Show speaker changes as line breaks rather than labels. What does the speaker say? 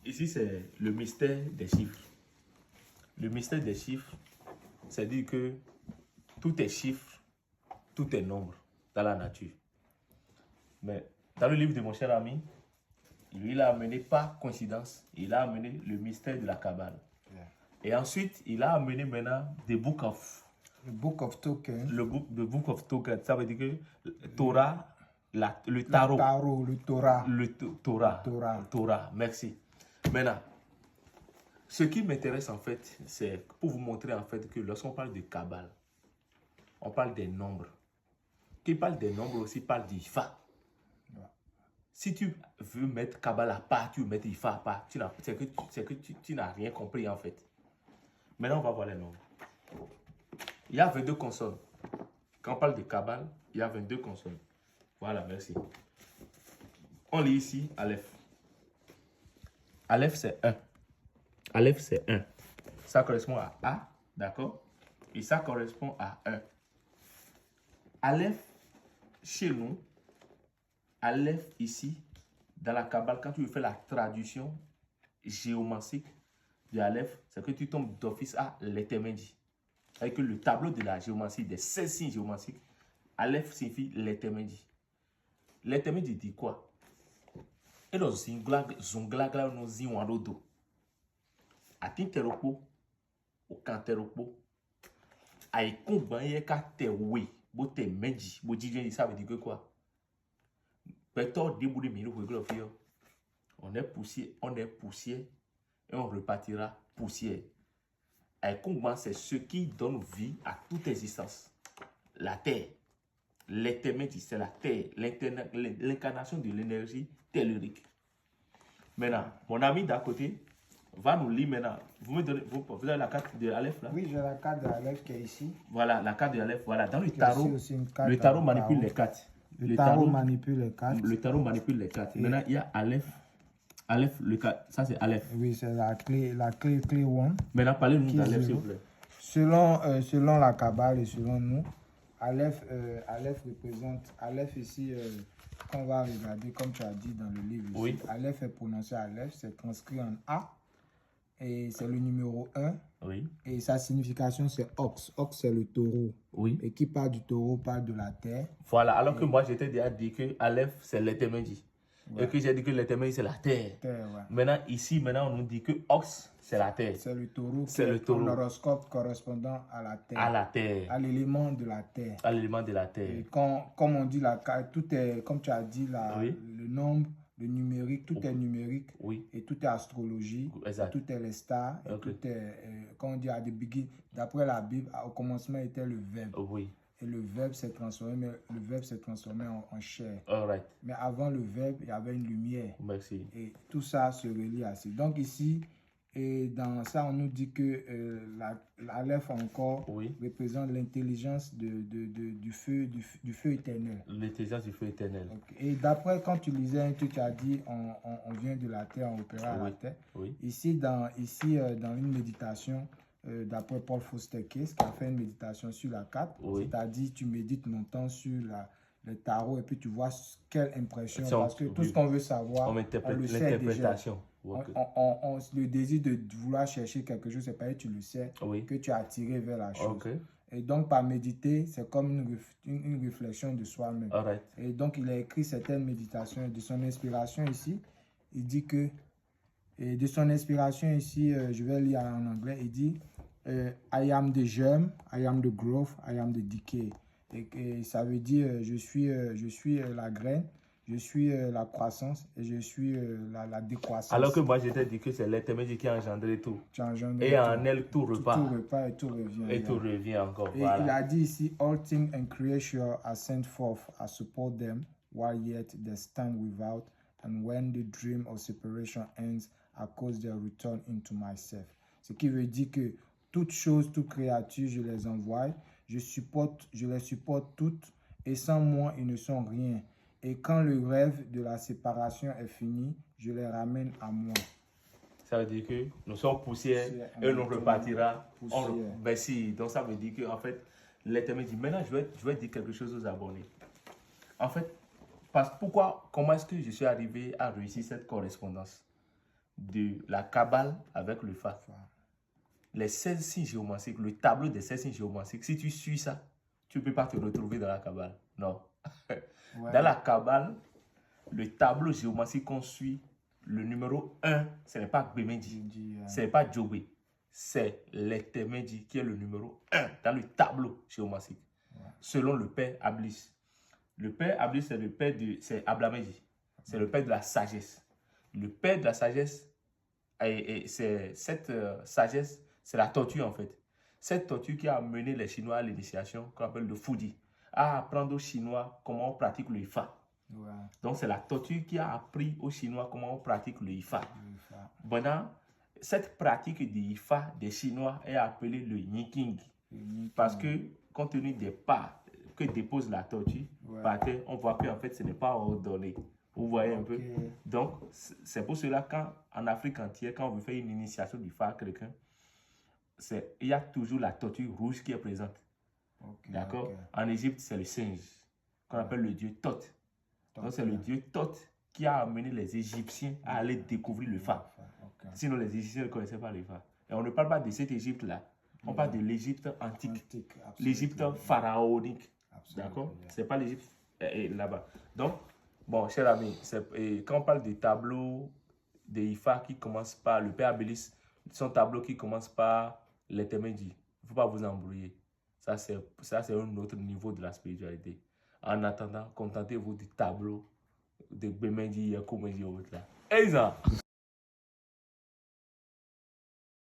Ici, c'est le mystère des chiffres. Le mystère des chiffres, c'est dire que tout est chiffre, tout est nombre dans la nature. Mais dans le livre de mon cher ami, lui, il a amené, par coïncidence, il a amené le mystère de la Kabbale.
Yeah.
Et ensuite, il a amené maintenant the book of
Tokens.
the book of tokens. Ça veut dire que Torah, le tarot.
Le Torah.
Torah. Merci. Maintenant, ce qui m'intéresse en fait, c'est pour vous montrer en fait que lorsqu'on parle de Kabbale, on parle des nombres. Qui parle des nombres aussi parle d'Ifa.
Ouais.
Si tu veux mettre Kabbale à part, tu veux mettre Ifa à part, c'est que tu n'as rien compris en fait. Maintenant, on va voir les nombres. Il y a 22 consonnes. Quand on parle de Kabbale, il y a 22 consonnes. Voilà, merci. On lit ici Aleph. Aleph, c'est 1. Aleph, c'est 1. Ça correspond à A, d'accord? Et ça correspond à 1. Aleph, chez nous, Aleph ici, dans la Kabbale, quand tu veux faire la traduction géomantique de Aleph, c'est que tu tombes d'office à l'Etemedi. Avec le tableau de la géomancie, des 16 signes géomantiques, Aleph signifie l'Etemedi. L'Etemedi dit quoi? Et dans zongla no zinwarodo. Atinteropo, au canteropo, aïkon banye ka tewe, bote meji, bodjidjen, ça veut dire que quoi? Petor debout de mille, on est poussière, et on repartira poussière. Aïkon, c'est ce qui donne vie à toute existence. La terre. L'éternité, c'est la terre, l'incarnation de l'énergie tellurique. Maintenant, mon ami d'à côté va nous lire maintenant. Vous avez la carte de Aleph là?
Oui, j'ai la carte de Aleph qui est ici.
Voilà, la carte de Aleph. Voilà, dans le tarot manipule les cartes.
Le tarot manipule les cartes.
Le tarot manipule les cartes. Maintenant, il y a Aleph. Aleph, ça c'est Aleph.
Oui, c'est la clé 1.
Maintenant, parlez-nous d'Aleph, s'il vous plaît.
Selon la Kabbale et selon nous, Aleph représente, Aleph ici, quand on va regarder, comme tu as dit dans le livre ici,
oui.
Aleph est prononcé Aleph, c'est transcrit en A, et c'est le numéro 1,
oui.
Et sa signification c'est Ox. Ox c'est le taureau,
oui.
Et qui parle du taureau parle de la terre.
Voilà, alors que moi j'étais déjà dit que Aleph c'est l'éternité. Ouais. Et que j'ai dit que l'éternité c'est la terre.
Ouais.
Maintenant, ici, on nous dit que Ox c'est la terre.
C'est le taureau.
C'est le taureau.
L'horoscope correspondant à la terre.
À la terre.
À l'élément de la terre.
À l'élément de la terre.
Et comme on dit, tout est, comme tu as dit,
oui.
le nombre, le numérique, tout est numérique.
Oui.
Et tout est astrologie.
Exact.
Tout est les stars. Et tout est, comme on dit, d'après la Bible, au commencement était le verbe.
Oui.
Et le verbe s'est transformé, en chair.
Right.
Mais avant le verbe, il y avait une lumière.
Merci.
Et tout ça se relie à ça. Donc ici, et dans ça, on nous dit que l'Aleph encore représente l'intelligence du feu éternel.
L'intelligence du feu éternel.
Okay. Et d'après, quand tu lisais, tu as dit, on vient de la terre, on opéra à la terre.
Oui.
Ici, dans une méditation, d'après Paul Foster Case, qui a fait une méditation sur la carte, c'est-à-dire tu médites longtemps sur le tarot et puis tu vois quelle impression, parce que tout ce qu'on veut savoir, on le sait déjà. Le désir de vouloir chercher quelque chose, c'est pas que tu le sais, que tu es attiré vers la chose. Et donc, par méditer, c'est comme une réflexion de soi-même. Et donc, il a écrit certaines méditations. De son inspiration ici, il dit que, et de son inspiration ici, je vais lire en anglais, il dit I am the germ, I am the growth, I am the decay. Et ça veut dire je suis la graine, je suis la croissance et je suis la décroissance.
Alors que moi, je t'ai dit que c'est l'éternité qui a engendré tout. Et en elle, tout repart.
Tout repart et tout revient.
Et tout revient encore.
Et il a dit ici, all things and creation are sent forth, I support them, while yet they stand without, and when the dream of separation ends, I cause their return into myself. Ce qui veut dire que toutes choses, toutes créatures, je les envoie, je les supporte toutes, et sans moi, ils ne sont rien. Et quand le rêve de la séparation est fini, je les ramène à moi.
Ça veut dire que nous sommes poussière et nous repartira. Merci. Donc ça veut dire qu'en fait, l'Éternel dit, maintenant je vais dire quelque chose aux abonnés. En fait, comment est-ce que je suis arrivé à réussir cette correspondance? de la Kabbale avec le Fa. Les 16 signes géomantiques, le tableau des 16 signes géomantiques, si tu suis ça, tu ne peux pas te retrouver dans la Kabbale. Non. Ouais. Dans la Kabbale, le tableau géomantique qu'on suit, le numéro 1, ce n'est pas Gbemendi, ce n'est pas Djobé, c'est l'Etemendi qui est le numéro 1 dans le tableau géomantique, selon le père Ablis. Le père Ablis, c'est le père de, c'est Ablamendi, c'est le père de la sagesse. Le père de la sagesse, c'est cette sagesse, c'est la tortue en fait. Cette tortue qui a amené les Chinois à l'initiation, qu'on appelle le Fudi, à apprendre aux Chinois comment on pratique le Ifa. Ouais. Donc c'est la tortue qui a appris aux Chinois comment on pratique le Ifa. Maintenant, cette pratique du Ifa des Chinois est appelée le Yiking. Parce que compte tenu des pas que dépose la tortue, par terre, on voit qu'en fait ce n'est pas ordonné. Vous voyez un peu. Donc c'est pour cela qu'en Afrique entière, quand on veut faire une initiation du Ifa à quelqu'un, il y a toujours la tortue rouge qui est présente. D'accord. En Égypte, c'est le singe qu'on appelle le dieu Thoth. Donc c'est le dieu Thoth qui a amené les Égyptiens à aller découvrir le Fa. Sinon les Égyptiens ne connaissaient pas le Fa. Et on ne parle pas de cette Égypte-là. On parle de l'Égypte antique. L'Égypte pharaonique. D'accord. C'est pas l'Égypte là-bas. Donc, bon, chers amis, quand on parle des tableaux de Ifa qui commencent par le père Abélis, son tableau qui commence par l'Etemendi, il ne faut pas vous embrouiller. Ça, c'est un autre niveau de la spiritualité. En attendant, contentez-vous du tableau de Gbemendi, Yakomendi, autre là. Et ça!